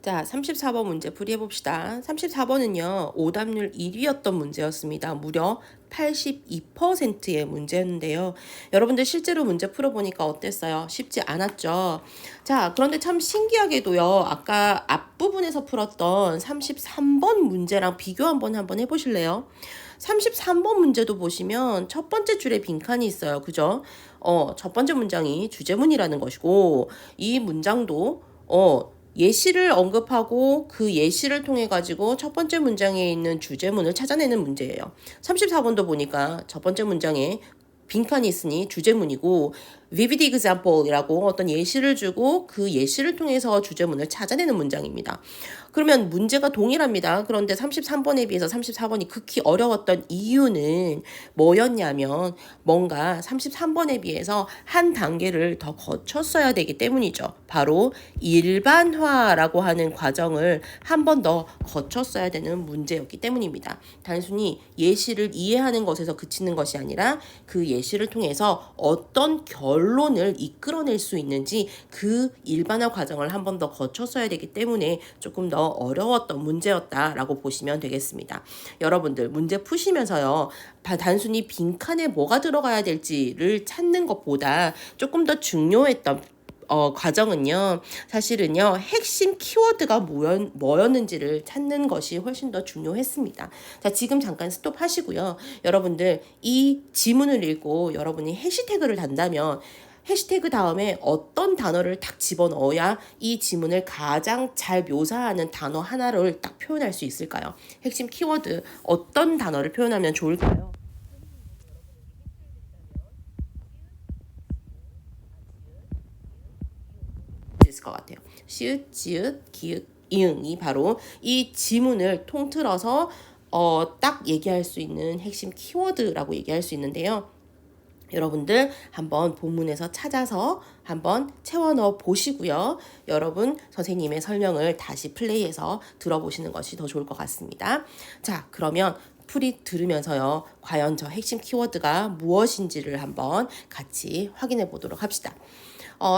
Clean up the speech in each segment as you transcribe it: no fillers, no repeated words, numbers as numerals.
자, 34번 문제 풀이해 봅시다. 34번은요, 오답률 1위였던 문제였습니다. 무려 82%의 문제였는데요. 여러분들 실제로 문제 풀어보니까 어땠어요? 쉽지 않았죠? 자, 그런데 참 신기하게도요, 아까 앞부분에서 풀었던 33번 문제랑 비교 한번 해보실래요? 33번 문제도 보시면 첫 번째 줄에 빈칸이 있어요. 그죠? 첫 번째 문장이 주제문이라는 것이고, 이 문장도, 예시를 언급하고 그 예시를 통해 가지고 첫 번째 문장에 있는 주제문을 찾아내는 문제예요. 34번도 보니까 첫 번째 문장에 빈칸이 있으니 주제문이고 vivid example이라고 어떤 예시를 주고 그 예시를 통해서 주제문을 찾아내는 문장입니다. 그러면 문제가 동일합니다. 그런데 33번에 비해서 34번이 극히 어려웠던 이유는 뭐였냐면 뭔가 33번에 비해서 한 단계를 더 거쳤어야 되기 때문이죠. 바로 일반화라고 하는 과정을 한 번 더 거쳤어야 되는 문제였기 때문입니다. 단순히 예시를 이해하는 것에서 그치는 것이 아니라 그 예시를 통해서 어떤 결론을 이끌어낼 수 있는지 그 일반화 과정을 한 번 더 거쳤어야 되기 때문에 조금 더 어려웠던 문제였다라고 보시면 되겠습니다. 여러분들 문제 푸시면서요. 단순히 빈칸에 뭐가 들어가야 될지를 찾는 것보다 조금 더 중요했던 과정은요, 사실은요, 핵심 키워드가 뭐였는지를 찾는 것이 훨씬 더 중요했습니다. 자, 지금 잠깐 스톱 하시고요. 여러분들, 이 지문을 읽고 여러분이 해시태그를 단다면, 해시태그 다음에 어떤 단어를 딱 집어넣어야 이 지문을 가장 잘 묘사하는 단어 하나를 딱 표현할 수 있을까요? 핵심 키워드, 어떤 단어를 표현하면 좋을까요? 있을 것 같아요. 시읒, 지읒, 기읒, 이응이 바로 이 지문을 통틀어서 딱 얘기할 수 있는 핵심 키워드라고 얘기할 수 있는데요. 여러분들 한번 본문에서 찾아서 한번 채워 넣어 보시고요. 여러분 선생님의 설명을 다시 플레이해서 들어보시는 것이 더 좋을 것 같습니다. 자, 그러면 풀이 들으면서요. 과연 저 핵심 키워드가 무엇인지를 한번 같이 확인해 보도록 합시다.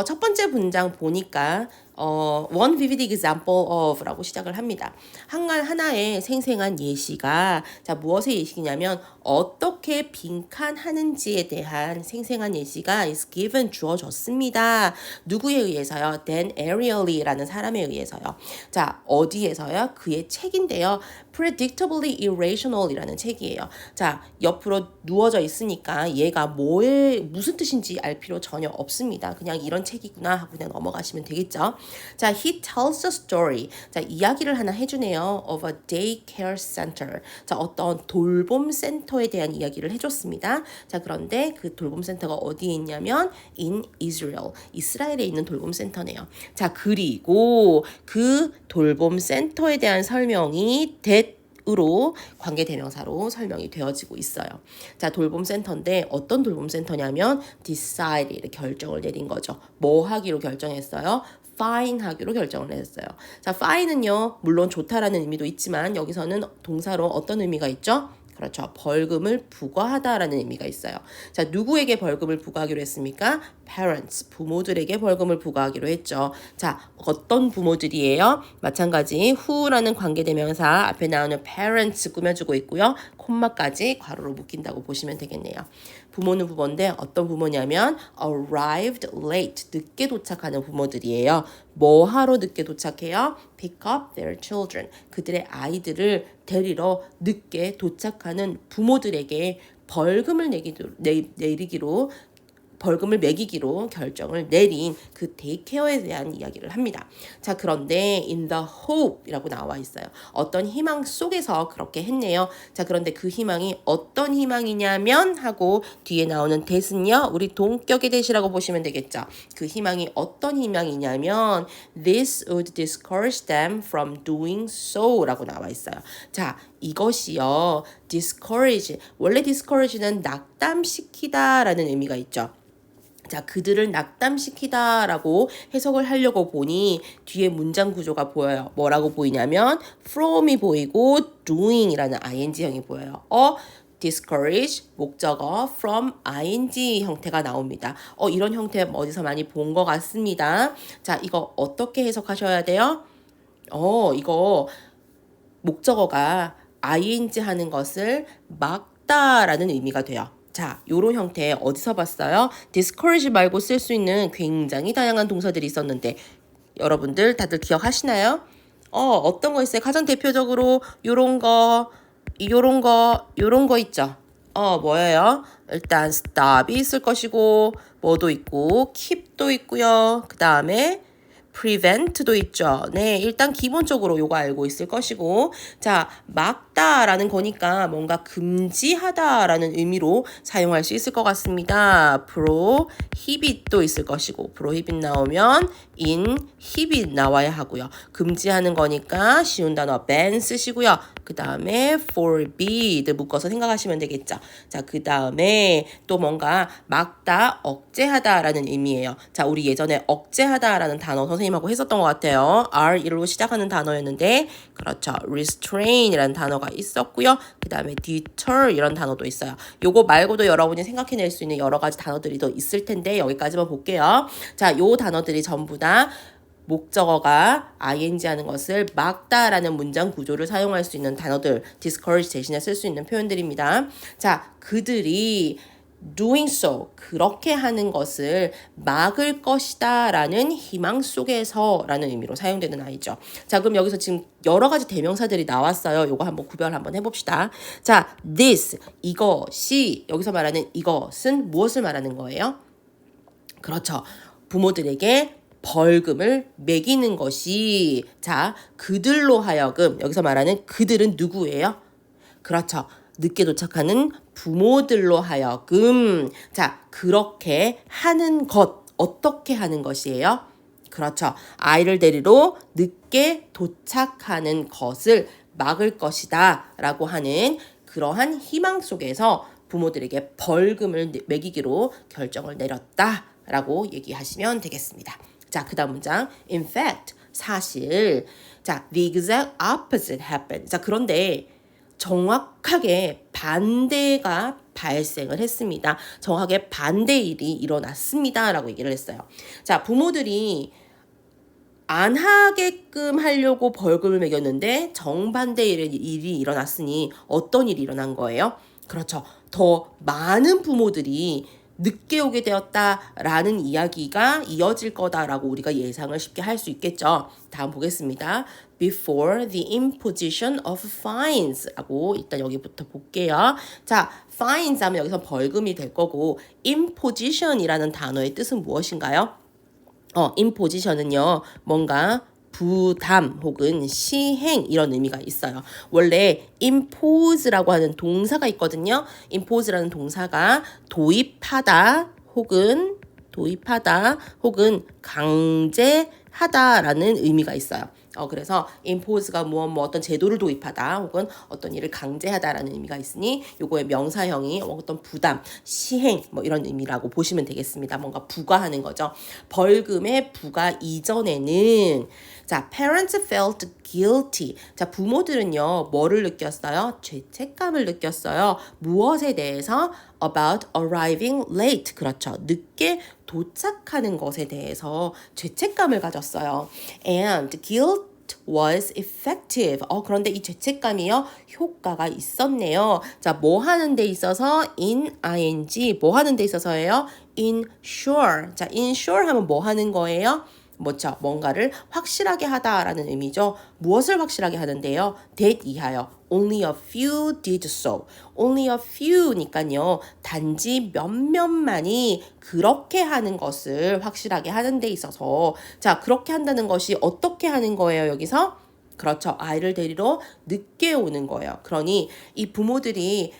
첫 번째 문장 보니까 one vivid example of 라고 시작을 합니다. 하나의 생생한 예시가 자 무엇의 예시냐면 어떻게 빈칸하는지에 대한 생생한 예시가 is given 주어졌습니다. 누구에 의해서요? Dan Ariely라는 사람에 의해서요. 자 어디에서요? 그의 책인데요. Predictably Irrational이라는 책이에요. 자 옆으로 누워져 있으니까 얘가 무슨 뜻인지 알 필요 전혀 없습니다. 그냥 이런 책이구나 하고 그냥 넘어가시면 되겠죠. 자, he tells a story. 자, 이야기를 하나 해주네요. Of a daycare center. 자, 어떤 돌봄 센터에 대한 이야기를 해줬습니다. 자, 그런데 그 돌봄 센터가 어디에 있냐면 in Israel. 이스라엘에 있는 돌봄 센터네요. 자, 그리고 그 돌봄 센터에 대한 설명이 으로 관계대명사로 설명이 되어지고 있어요. 자, 돌봄센터인데 어떤 돌봄센터냐면 decide 결정을 내린 거죠. 뭐 하기로 결정했어요? fine 하기로 결정을 했어요. 자, fine은요, 물론 좋다라는 의미도 있지만 여기서는 동사로 어떤 의미가 있죠? 그렇죠. 벌금을 부과하다라는 의미가 있어요. 자, 누구에게 벌금을 부과하기로 했습니까? parents, 부모들에게 벌금을 부과하기로 했죠. 자, 어떤 부모들이에요? 마찬가지 who라는 관계대명사 앞에 나오는 parents 꾸며주고 있고요. 콤마까지 괄호로 묶인다고 보시면 되겠네요. 부모는 부모인데 어떤 부모냐면 arrived late, 늦게 도착하는 부모들이에요. 뭐 하러 늦게 도착해요? pick up their children, 그들의 아이들을 데리러 늦게 도착하는 부모들에게 벌금을 내리기로 벌금을 매기기로 결정을 내린 그 데이케어에 대한 이야기를 합니다. 자, 그런데 in the hope이라고 나와 있어요. 어떤 희망 속에서 그렇게 했네요. 자, 그런데 그 희망이 어떤 희망이냐면 하고 뒤에 나오는 that은요. 우리 동격의 that이라고 보시면 되겠죠. 그 희망이 어떤 희망이냐면 this would discourage them from doing so 라고 나와 있어요. 자, 이것이요. discourage, 원래 discourage는 낙담시키다 라는 의미가 있죠. 자, 그들을 낙담시키다라고 해석을 하려고 보니 뒤에 문장 구조가 보여요. 뭐라고 보이냐면 from이 보이고 doing이라는 ing형이 보여요. discourage, 목적어 from ing 형태가 나옵니다. 이런 형태 어디서 많이 본 것 같습니다. 자, 이거 어떻게 해석하셔야 돼요? 이거 목적어가 ing 하는 것을 막다라는 의미가 돼요. 자, 요런 형태 어디서 봤어요? discourage 말고 쓸 수 있는 굉장히 다양한 동사들이 있었는데 여러분들 다들 기억하시나요? 어떤 거 있어요? 가장 대표적으로 요런 거 있죠? 뭐예요? 일단 stop이 있을 것이고 뭐도 있고 keep도 있고요. 그 다음에 prevent도 있죠. 네, 일단 기본적으로 요거 알고 있을 것이고 자, 막다라는 거니까 뭔가 금지하다라는 의미로 사용할 수 있을 것 같습니다. prohibit도 있을 것이고 prohibit 나오면 inhibit 나와야 하고요. 금지하는 거니까 쉬운 단어 ban 쓰시고요. 그 다음에 forbid 묶어서 생각하시면 되겠죠. 자, 그 다음에 또 뭔가 막다, 억제하다라는 의미예요. 자, 우리 예전에 억제하다라는 단어 선생님하고 했었던 것 같아요. R1로 시작하는 단어였는데 그렇죠. restrain이라는 단어가 있었고요. 그 다음에 deter 이런 단어도 있어요. 요거 말고도 여러분이 생각해낼 수 있는 여러 가지 단어들이 더 있을 텐데 여기까지만 볼게요. 자, 요 단어들이 전부 다 목적어가 ing 하는 것을 막다라는 문장 구조를 사용할 수 있는 단어들, discourage 대신에 쓸 수 있는 표현들입니다. 자, 그들이 doing so, 그렇게 하는 것을 막을 것이다 라는 희망 속에서 라는 의미로 사용되는 아이죠. 자, 그럼 여기서 지금 여러 가지 대명사들이 나왔어요. 요거 한번 구별 한번 해봅시다. 자, this, 이것이, 여기서 말하는 이것은 무엇을 말하는 거예요? 그렇죠. 부모들에게 벌금을 매기는 것이 자, 그들로 하여금 여기서 말하는 그들은 누구예요? 그렇죠. 늦게 도착하는 부모들로 하여금 자, 그렇게 하는 것 어떻게 하는 것이에요? 그렇죠. 아이를 데리러 늦게 도착하는 것을 막을 것이다 라고 하는 그러한 희망 속에서 부모들에게 벌금을 매기기로 결정을 내렸다 라고 얘기하시면 되겠습니다. 자, 그 다음 문장. In fact, 사실. 자, the exact opposite happened. 자, 그런데 정확하게 반대가 발생을 했습니다. 정확하게 반대 일이 일어났습니다. 라고 얘기를 했어요. 자, 부모들이 안 하게끔 하려고 벌금을 매겼는데 정반대 일이 일어났으니 어떤 일이 일어난 거예요? 그렇죠. 더 많은 부모들이 늦게 오게 되었다라는 이야기가 이어질 거다라고 우리가 예상을 쉽게 할 수 있겠죠. 다음 보겠습니다. Before the imposition of fines 라고 일단 여기부터 볼게요. 자, fines 하면 여기서 벌금이 될 거고 imposition이라는 단어의 뜻은 무엇인가요? imposition은요, 뭔가 부담 혹은 시행 이런 의미가 있어요. 원래 impose라고 하는 동사가 있거든요. impose라는 동사가 도입하다 혹은 강제하다라는 의미가 있어요. 그래서 impose가 어떤 제도를 도입하다 혹은 어떤 일을 강제하다라는 의미가 있으니 요거의 명사형이 어떤 부담, 시행 이런 의미라고 보시면 되겠습니다. 뭔가 부과하는 거죠. 벌금의 부과 이전에는 자, parents felt guilty. 자, 부모들은요, 뭐를 느꼈어요? 죄책감을 느꼈어요. 무엇에 대해서? About arriving late. 그렇죠. 늦게 도착하는 것에 대해서 죄책감을 가졌어요. And guilt was effective. 그런데 이 죄책감이요, 효과가 있었네요. 자, 뭐 하는 데 있어서? ing. 뭐 하는 데 있어서예요? ensure. 자, ensure 하면 뭐 하는 거예요? 뭐죠? 뭔가를 확실하게 하다라는 의미죠. 무엇을 확실하게 하는데요? that 이하여 only a few did so. only a few니까요. 단지 몇몇만이 그렇게 하는 것을 확실하게 하는 데 있어서 자, 그렇게 한다는 것이 어떻게 하는 거예요, 여기서? 그렇죠. 아이를 데리러 늦게 오는 거예요. 그러니 이 부모들이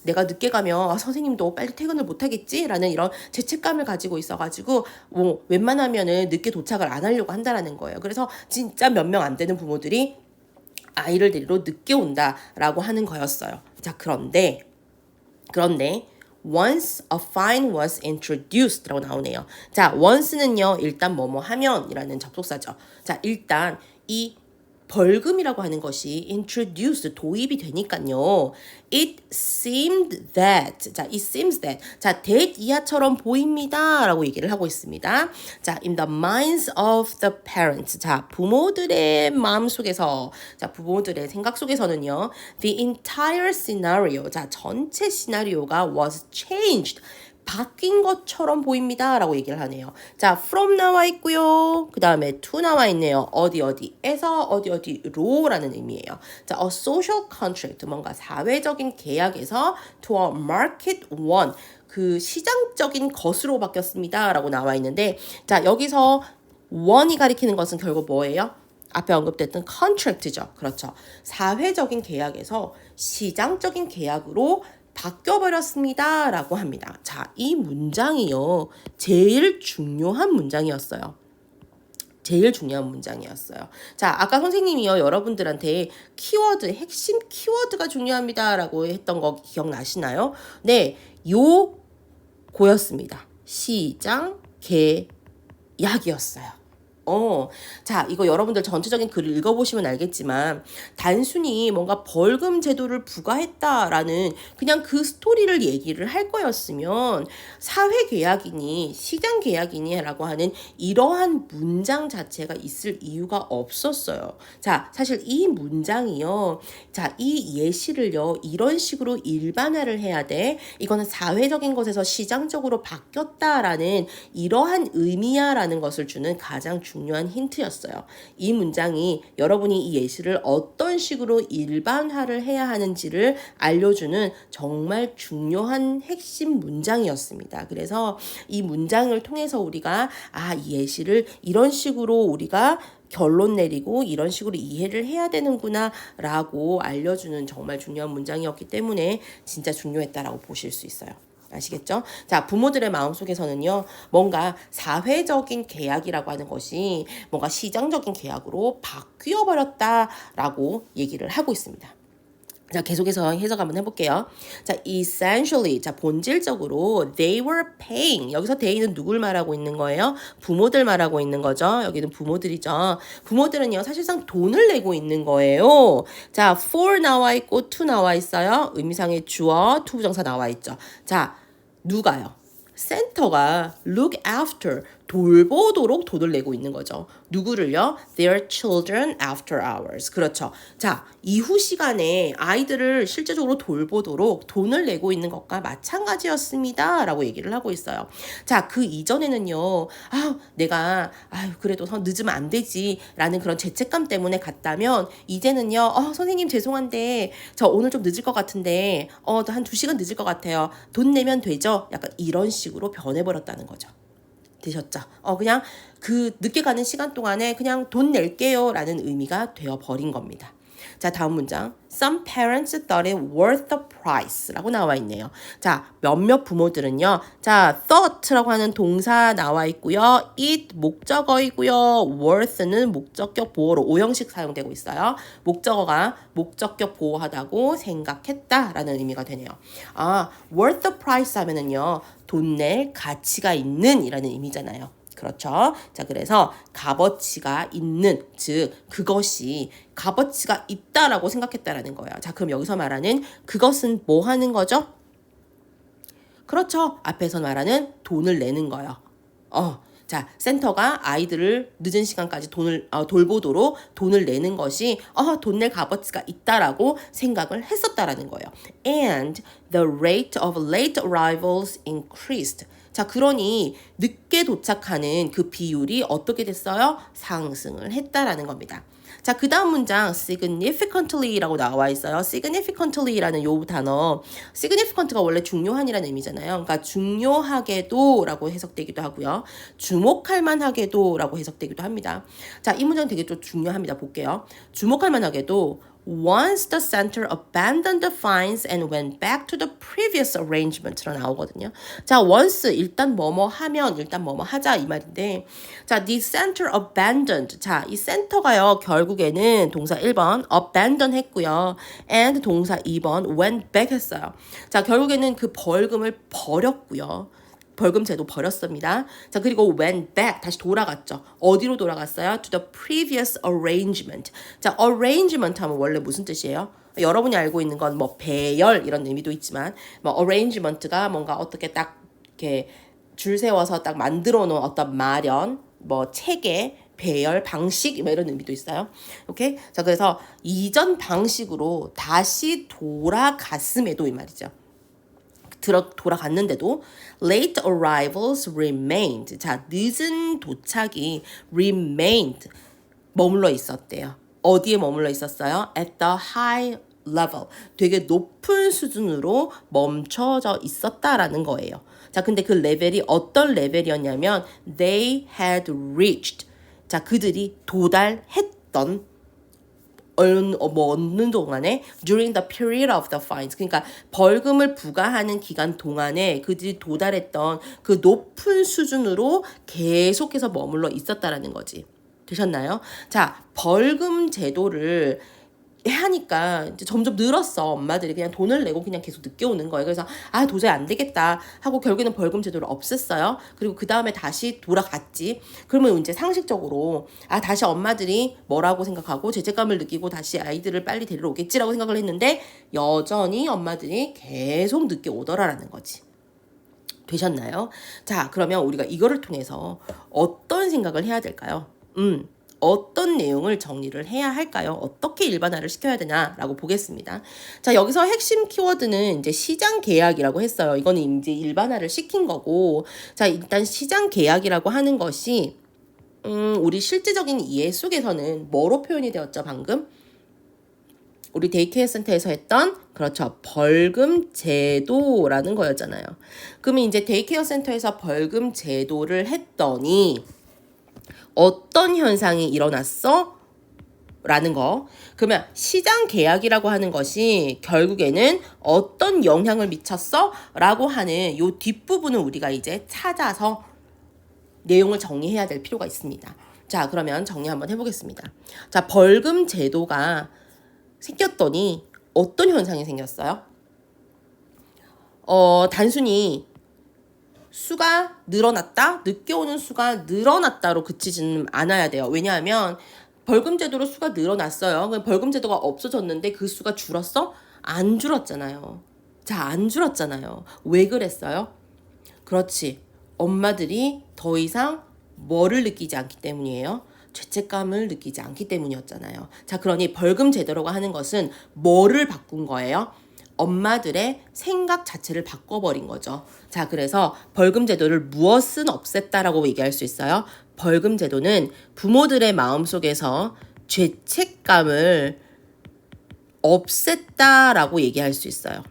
내가 늦게 가면 선생님도 빨리 퇴근을 못하겠지? 라는 이런 죄책감을 가지고 있어가지고 웬만하면은 늦게 도착을 안 하려고 한다라는 거예요. 그래서 진짜 몇 명 안 되는 부모들이 아이를 데리러 늦게 온다라고 하는 거였어요. 자, 그런데 once a fine was introduced 라고 나오네요. 자, once는요, 일단 뭐뭐 하면 이라는 접속사죠. 자, 일단 이 벌금이라고 하는 것이 introduced, 도입이 되니까요. It seemed that, 자, it seems that, 자, that 이하처럼 보입니다 라고 얘기를 하고 있습니다. 자, in the minds of the parents, 자, 부모들의 마음 속에서, 자, 부모들의 생각 속에서는요. The entire scenario, 자, 전체 시나리오가 was changed, 바뀐 것처럼 보입니다 라고 얘기를 하네요. 자, from 나와 있고요. 그 다음에 to 나와 있네요. 어디에서 어디로 라는 의미예요. 자, a social contract, 뭔가 사회적인 계약에서 to a market one, 그 시장적인 것으로 바뀌었습니다 라고 나와 있는데, 자, 여기서 one이 가리키는 것은 결국 뭐예요? 앞에 언급됐던 contract죠. 그렇죠. 사회적인 계약에서 시장적인 계약으로 바뀌어버렸습니다 라고 합니다. 자, 이 문장이요. 제일 중요한 문장이었어요. 제일 중요한 문장이었어요. 자, 아까 선생님이요. 여러분들한테 키워드, 핵심 키워드가 중요합니다 라고 했던 거 기억나시나요? 네, 요거였습니다. 시장 계약이었어요. 자, 이거 여러분들 전체적인 글을 읽어보시면 알겠지만 단순히 뭔가 벌금 제도를 부과했다라는 그냥 그 스토리를 얘기를 할 거였으면 사회계약이니 시장계약이니 라고 하는 이러한 문장 자체가 있을 이유가 없었어요. 자, 사실 이 문장이요. 자, 이 예시를요. 이런 식으로 일반화를 해야 돼. 이거는 사회적인 것에서 시장적으로 바뀌었다라는 이러한 의미야라는 것을 주는 가장 중요한 힌트였어요. 이 문장이 여러분이 이 예시를 어떤 식으로 일반화를 해야 하는지를 알려주는 정말 중요한 핵심 문장이었습니다. 그래서 이 문장을 통해서 우리가 이 예시를 이런 식으로 우리가 결론 내리고 이런 식으로 이해를 해야 되는구나 라고 알려주는 정말 중요한 문장이었기 때문에 진짜 중요했다라고 보실 수 있어요. 아시겠죠? 자, 부모들의 마음속에서는요. 뭔가 사회적인 계약이라고 하는 것이 뭔가 시장적인 계약으로 바뀌어 버렸다라고 얘기를 하고 있습니다. 자, 계속해서 해석 한번 해볼게요. 자, essentially, 자, 본질적으로 they were paying. 여기서 they는 누굴 말하고 있는 거예요? 부모들 말하고 있는 거죠. 여기는 부모들이죠. 부모들은요, 사실상 돈을 내고 있는 거예요. 자, for 나와 있고 to 나와 있어요. 의미상의 주어, to 부정사 나와 있죠. 자, 누가요? 센터가 look after, 돌보도록 돈을 내고 있는 거죠. 누구를요? Their children after hours. 그렇죠. 자, 이후 시간에 아이들을 실제적으로 돌보도록 돈을 내고 있는 것과 마찬가지였습니다. 라고 얘기를 하고 있어요. 자, 그 이전에는요. 내가 그래도 늦으면 안 되지 라는 그런 죄책감 때문에 갔다면 이제는요. 선생님 죄송한데 저 오늘 좀 늦을 것 같은데 한 2시간 늦을 것 같아요. 돈 내면 되죠? 약간 이런 식으로 변해버렸다는 거죠. 되셨죠? 그냥 그 늦게 가는 시간 동안에 그냥 돈 낼게요 라는 의미가 되어버린 겁니다. 자, 다음 문장. Some parents thought it worth the price 라고 나와 있네요. 자, 몇몇 부모들은요. 자, thought라고 하는 동사 나와 있고요. it 목적어이고요. worth는 목적격 보호로 오형식 사용되고 있어요. 목적어가 목적격 보호하다고 생각했다라는 의미가 되네요. worth the price 하면은요. 돈 낼 가치가 있는 이라는 의미잖아요. 그렇죠. 자, 그래서 값어치가 있는, 즉 그것이 값어치가 있다라고 생각했다라는 거예요. 자, 그럼 여기서 말하는 그것은 뭐 하는 거죠? 그렇죠. 앞에서 말하는 돈을 내는 거예요. 자, 센터가 아이들을 늦은 시간까지 돌보도록 돈을 내는 것이 돈 낼 값어치가 있다라고 생각을 했었다라는 거예요. And the rate of late arrivals increased. 자, 그러니 늦게 도착하는 그 비율이 어떻게 됐어요? 상승을 했다라는 겁니다. 자, 그 다음 문장 significantly라고 나와 있어요. significantly라는 요 단어, significant가 원래 중요한이라는 의미잖아요. 그러니까 중요하게도 라고 해석되기도 하고요. 주목할 만하게도 라고 해석되기도 합니다. 자, 이 문장 되게 좀 중요합니다. 볼게요. 주목할 만하게도 Once the center abandoned the fines and went back to the previous arrangement로 나오거든요. 자, once 일단 뭐뭐 하면 일단 뭐뭐 하자 이 말인데, 자, the center abandoned. 자, 이 센터가요 결국에는 동사 1번 abandon 했고요, and 동사 2번 went back 했어요. 자, 결국에는 그 벌금을 버렸고요. 벌금 제도 버렸습니다. 자, 그리고 went back 다시 돌아갔죠. 어디로 돌아갔어요? To the previous arrangement. 자, arrangement 하면 원래 무슨 뜻이에요? 여러분이 알고 있는 건 뭐 배열 이런 의미도 있지만 뭐 arrangement가 뭔가 어떻게 딱 이렇게 줄 세워서 딱 만들어 놓은 어떤 마련, 뭐 체계, 배열, 방식 뭐 이런 의미도 있어요. 오케이? 자, 그래서 이전 방식으로 다시 돌아갔음에도 이 말이죠. 돌아갔는데도 late arrivals remained. 자, 늦은 도착이 remained 머물러 있었대요. 어디에 머물러 있었어요? At the high level. 되게 높은 수준으로 멈춰져 있었다라는 거예요. 자, 근데 그 레벨이 어떤 레벨이었냐면 they had reached. 자, 그들이 도달했던 어느 동안에 during the period of the fines. 그러니까 벌금을 부과하는 기간 동안에 그들이 도달했던 그 높은 수준으로 계속해서 머물러 있었다라는 거지. 되셨나요? 자, 벌금 제도를 하니까 이제 점점 늘었어. 엄마들이 그냥 돈을 내고 그냥 계속 늦게 오는 거예요. 그래서 도저히 안 되겠다 하고 결국에는 벌금 제도를 없앴어요. 그리고 그 다음에 다시 돌아갔지. 그러면 이제 상식적으로 다시 엄마들이 뭐라고 생각하고 죄책감을 느끼고 다시 아이들을 빨리 데리러 오겠지라고 생각을 했는데 여전히 엄마들이 계속 늦게 오더라라는 거지. 되셨나요? 자, 그러면 우리가 이거를 통해서 어떤 생각을 해야 될까요? 어떤 내용을 정리를 해야 할까요? 어떻게 일반화를 시켜야 되냐라고 보겠습니다. 자, 여기서 핵심 키워드는 이제 시장 계약이라고 했어요. 이거는 이제 일반화를 시킨 거고, 자, 일단 시장 계약이라고 하는 것이 우리 실제적인 이해 속에서는 뭐로 표현이 되었죠, 방금? 우리 데이케어 센터에서 했던 그렇죠. 벌금 제도라는 거였잖아요. 그러면 이제 데이케어 센터에서 벌금 제도를 했더니 어떤 현상이 일어났어? 라는 거. 그러면 시장 계약이라고 하는 것이 결국에는 어떤 영향을 미쳤어? 라고 하는 요 뒷부분을 우리가 이제 찾아서 내용을 정리해야 될 필요가 있습니다. 자, 그러면 정리 한번 해보겠습니다. 자, 벌금 제도가 생겼더니 어떤 현상이 생겼어요? 단순히 수가 늘어났다, 늦게 오는 수가 늘어났다로 그치지는 않아야 돼요. 왜냐하면 벌금 제도로 수가 늘어났어요. 벌금 제도가 없어졌는데 그 수가 줄었어? 안 줄었잖아요. 자, 안 줄었잖아요. 왜 그랬어요? 그렇지. 엄마들이 더 이상 뭐를 느끼지 않기 때문이에요? 죄책감을 느끼지 않기 때문이었잖아요. 자, 그러니 벌금 제도라고 하는 것은 뭐를 바꾼 거예요? 엄마들의 생각 자체를 바꿔버린 거죠. 자, 그래서 벌금 제도를 무엇은 없앴다라고 얘기할 수 있어요? 벌금 제도는 부모들의 마음속에서 죄책감을 없앴다라고 얘기할 수 있어요.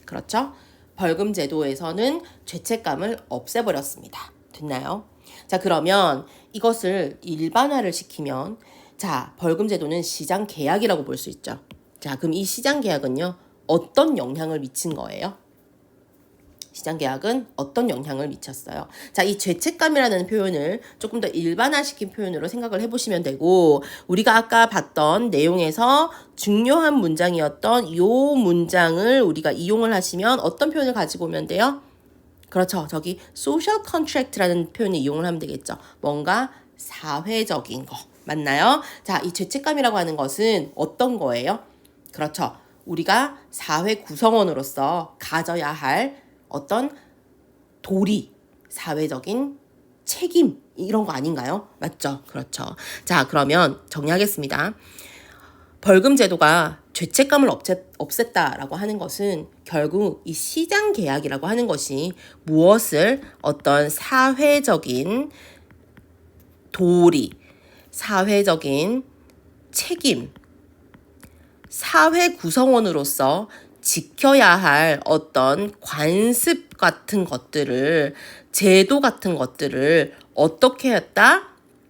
그렇죠? 벌금 제도에서는 죄책감을 없애버렸습니다. 됐나요? 자, 그러면 이것을 일반화를 시키면 자, 벌금 제도는 시장 계약이라고 볼 수 있죠. 자, 그럼 이 시장 계약은요, 어떤 영향을 미친 거예요? 시장 계약은 어떤 영향을 미쳤어요? 자, 이 죄책감이라는 표현을 조금 더 일반화시킨 표현으로 생각을 해보시면 되고, 우리가 아까 봤던 내용에서 중요한 문장이었던 이 문장을 우리가 이용을 하시면 어떤 표현을 가지고 오면 돼요? 그렇죠. 저기 social contract라는 표현을 이용을 하면 되겠죠. 뭔가 사회적인 거. 맞나요? 자, 이 죄책감이라고 하는 것은 어떤 거예요? 그렇죠. 우리가 사회 구성원으로서 가져야 할 어떤 도리, 사회적인 책임 이런 거 아닌가요? 맞죠? 그렇죠. 자, 그러면 정리하겠습니다. 벌금 제도가 죄책감을 없앴다라고 하는 것은 결국 이 시장 계약이라고 하는 것이 무엇을 어떤 사회적인 도리, 사회적인 책임, 사회 구성원으로서 지켜야 할 어떤 관습 같은 것들을, 제도 같은 것들을 어떻게 했다?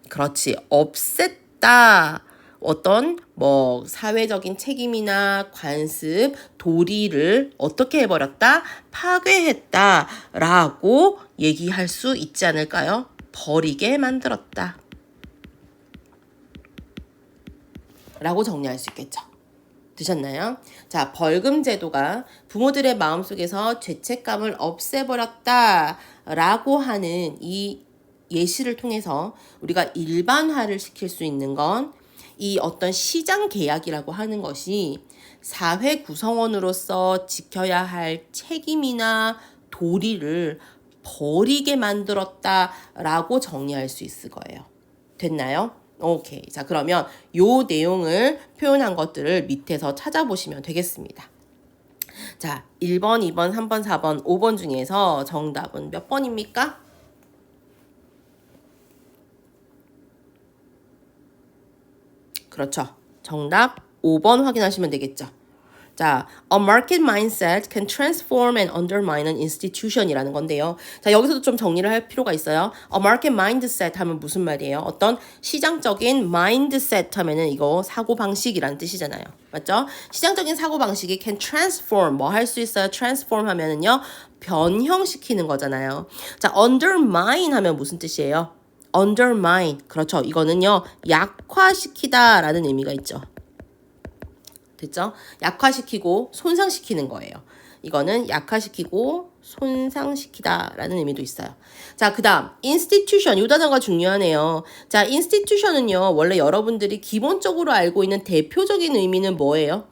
그렇지, 없앴다. 어떤 뭐 사회적인 책임이나 관습, 도리를 어떻게 해버렸다? 파괴했다라고 얘기할 수 있지 않을까요? 버리게 만들었다. 라고 정리할 수 있겠죠. 드셨나요? 자, 벌금 제도가 부모들의 마음속에서 죄책감을 없애버렸다라고 하는 이 예시를 통해서 우리가 일반화를 시킬 수 있는 건 이 어떤 시장 계약이라고 하는 것이 사회 구성원으로서 지켜야 할 책임이나 도리를 버리게 만들었다라고 정리할 수 있을 거예요. 됐나요? 오케이. 자, 그러면 요 내용을 표현한 것들을 밑에서 찾아보시면 되겠습니다. 자, 1번, 2번, 3번, 4번, 5번 중에서 정답은 몇 번입니까? 그렇죠. 정답 5번 확인하시면 되겠죠. 자, a market mindset can transform and undermine an institution이라는 건데요. 자, 여기서도 좀 정리를 할 필요가 있어요. a market mindset 하면 무슨 말이에요? 어떤 시장적인 mindset 하면은 이거 사고방식이라는 뜻이잖아요. 맞죠? 시장적인 사고방식이 can transform, 뭐 할 수 있어요? transform 하면은요, 변형시키는 거잖아요. 자, undermine 하면 무슨 뜻이에요? undermine. 그렇죠. 이거는요, 약화시키다 라는 의미가 있죠. 됐죠? 약화시키고 손상시키는 거예요. 이거는 약화시키고 손상시키다 라는 의미도 있어요. 자, 그 다음 institution. 이 단어가 중요하네요. 자, institution은요, 원래 여러분들이 기본적으로 알고 있는 대표적인 의미는 뭐예요?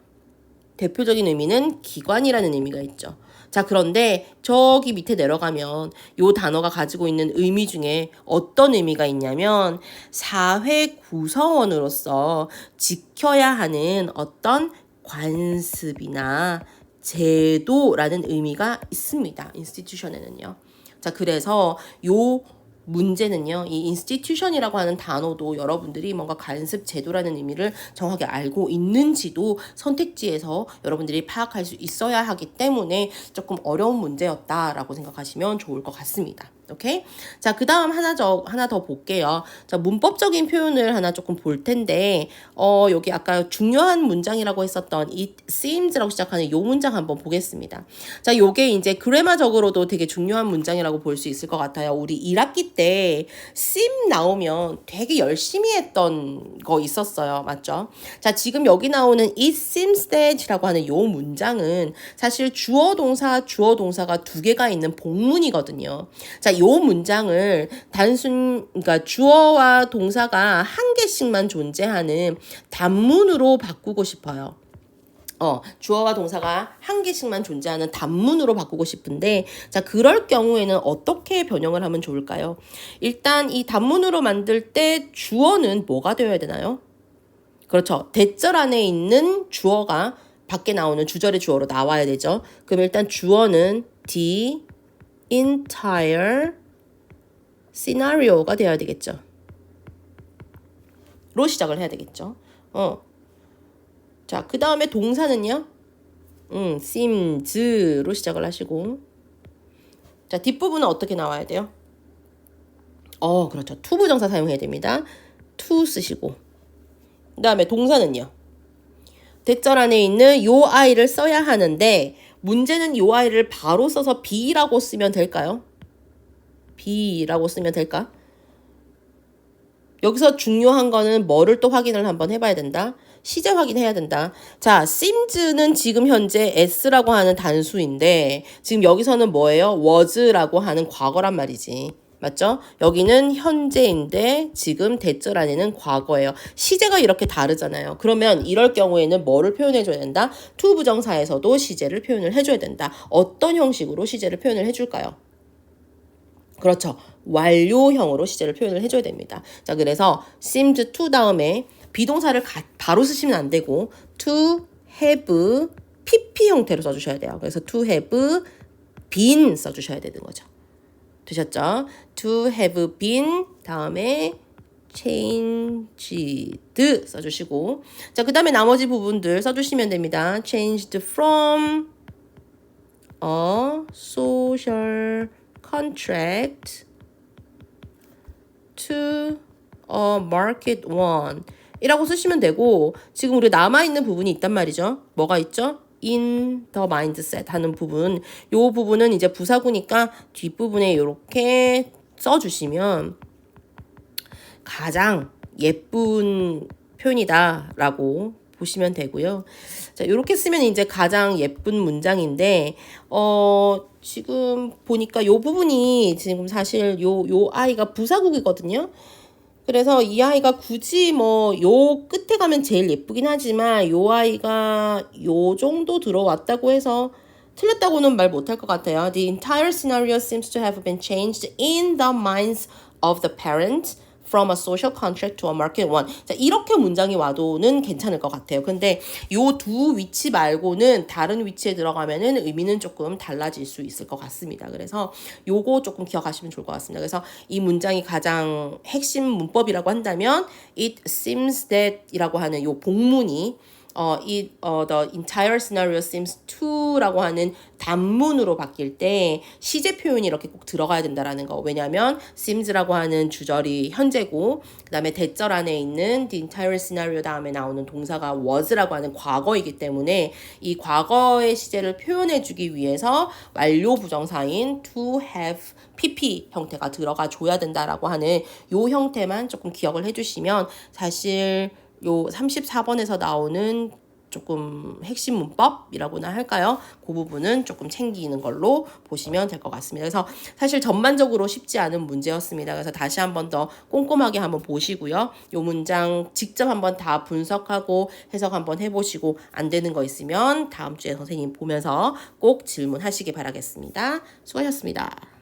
대표적인 의미는 기관이라는 의미가 있죠. 자, 그런데 저기 밑에 내려가면 요 단어가 가지고 있는 의미 중에 어떤 의미가 있냐면 사회 구성원으로서 지켜야 하는 어떤 관습이나 제도라는 의미가 있습니다. 인스티튜션에는요. 자, 그래서 요 문제는요, 이 institution이라고 하는 단어도 여러분들이 뭔가 관습 제도라는 의미를 정확히 알고 있는지도 선택지에서 여러분들이 파악할 수 있어야 하기 때문에 조금 어려운 문제였다라고 생각하시면 좋을 것 같습니다. 오케이? 자, 그 다음 하나 더 볼게요. 자, 문법적인 표현을 하나 조금 볼 텐데, 여기 아까 중요한 문장이라고 했었던 it seems라고 시작하는 요 문장 한번 보겠습니다. 자, 요게 이제 그래마적으로도 되게 중요한 문장이라고 볼 수 있을 것 같아요. 우리 1학기 때 seem 나오면 되게 열심히 했던 거 있었어요. 맞죠? 자, 지금 여기 나오는 it seems that이라고 하는 요 문장은 사실 주어 동사가 두 개가 있는 복문이거든요. 자, 요 문장을 그러니까 주어와 동사가 한 개씩만 존재하는 단문으로 바꾸고 싶어요. 주어와 동사가 한 개씩만 존재하는 단문으로 바꾸고 싶은데, 자, 그럴 경우에는 어떻게 변형을 하면 좋을까요? 일단 이 단문으로 만들 때 주어는 뭐가 되어야 되나요? 그렇죠. 대절 안에 있는 주어가 밖에 나오는 주절의 주어로 나와야 되죠. 그럼 일단 주어는 the entire scenario가 되어야 되겠죠. 로 시작을 해야 되겠죠. 자, 그 다음에 동사는요. seems로 시작을 하시고. 자, 뒷부분은 어떻게 나와야 돼요? 그렇죠. to 부정사 사용해야 됩니다. to 쓰시고. 그 다음에 동사는요. 대절 안에 있는 요 아이를 써야 하는데, 문제는 요 아이를 바로 써서 be라고 쓰면 될까요? be라고 쓰면 될까? 여기서 중요한 거는 뭐를 또 확인을 한번 해봐야 된다. 시제 확인해야 된다. 자, seems는 지금 현재 s라고 하는 단수인데 지금 여기서는 뭐예요? was라고 하는 과거란 말이지. 맞죠? 여기는 현재인데 지금 대절 안에는 과거예요. 시제가 이렇게 다르잖아요. 그러면 이럴 경우에는 뭐를 표현해줘야 된다? to 부정사에서도 시제를 표현을 해줘야 된다. 어떤 형식으로 시제를 표현을 해줄까요? 그렇죠. 완료형으로 시제를 표현을 해줘야 됩니다. 자, 그래서 seems to 다음에 비동사를 바로 쓰시면 안 되고 to have pp 형태로 써주셔야 돼요. 그래서 to have been 써주셔야 되는 거죠. 되셨죠? to have been 다음에 changed 써주시고, 자, 그 다음에 나머지 부분들 써주시면 됩니다. changed from a social contract to a market one 이라고 쓰시면 되고, 지금 우리 남아있는 부분이 있단 말이죠. 뭐가 있죠? in the mindset 하는 부분. 요 부분은 이제 부사구니까 뒷부분에 이렇게 써주시면 가장 예쁜 표현이다 라고 보시면 되고요. 자, 이렇게 쓰면 이제 가장 예쁜 문장인데, 지금 보니까 요 부분이 지금 사실 요 아이가 부사국이거든요. 그래서 이 아이가 굳이 뭐 요 끝에 가면 제일 예쁘긴 하지만 요 아이가 요 정도 들어왔다고 해서 틀렸다고는 말 못할 것 같아요. The entire scenario seems to have been changed in the minds of the parents from a social contract to a market one. 자, 이렇게 문장이 와도는 괜찮을 것 같아요. 근데 요 두 위치 말고는 다른 위치에 들어가면은 의미는 조금 달라질 수 있을 것 같습니다. 그래서 요거 조금 기억하시면 좋을 것 같습니다. 그래서 이 문장이 가장 핵심 문법이라고 한다면 it seems that 이라고 하는 요 복문이 the entire scenario seems to라고 하는 단문으로 바뀔 때 시제 표현이 이렇게 꼭 들어가야 된다라는 거. 왜냐하면 seems라고 하는 주절이 현재고 그 다음에 대절 안에 있는 the entire scenario 다음에 나오는 동사가 was라고 하는 과거이기 때문에 이 과거의 시제를 표현해주기 위해서 완료 부정사인 to have pp 형태가 들어가 줘야 된다라고 하는 요 형태만 조금 기억을 해주시면 사실 요 34번에서 나오는 조금 핵심 문법이라고나 할까요? 그 부분은 조금 챙기는 걸로 보시면 될 것 같습니다. 그래서 사실 전반적으로 쉽지 않은 문제였습니다. 그래서 다시 한번 더 꼼꼼하게 한번 보시고요. 요 문장 직접 한번 다 분석하고 해석 한번 해보시고 안 되는 거 있으면 다음 주에 선생님 보면서 꼭 질문하시기 바라겠습니다. 수고하셨습니다.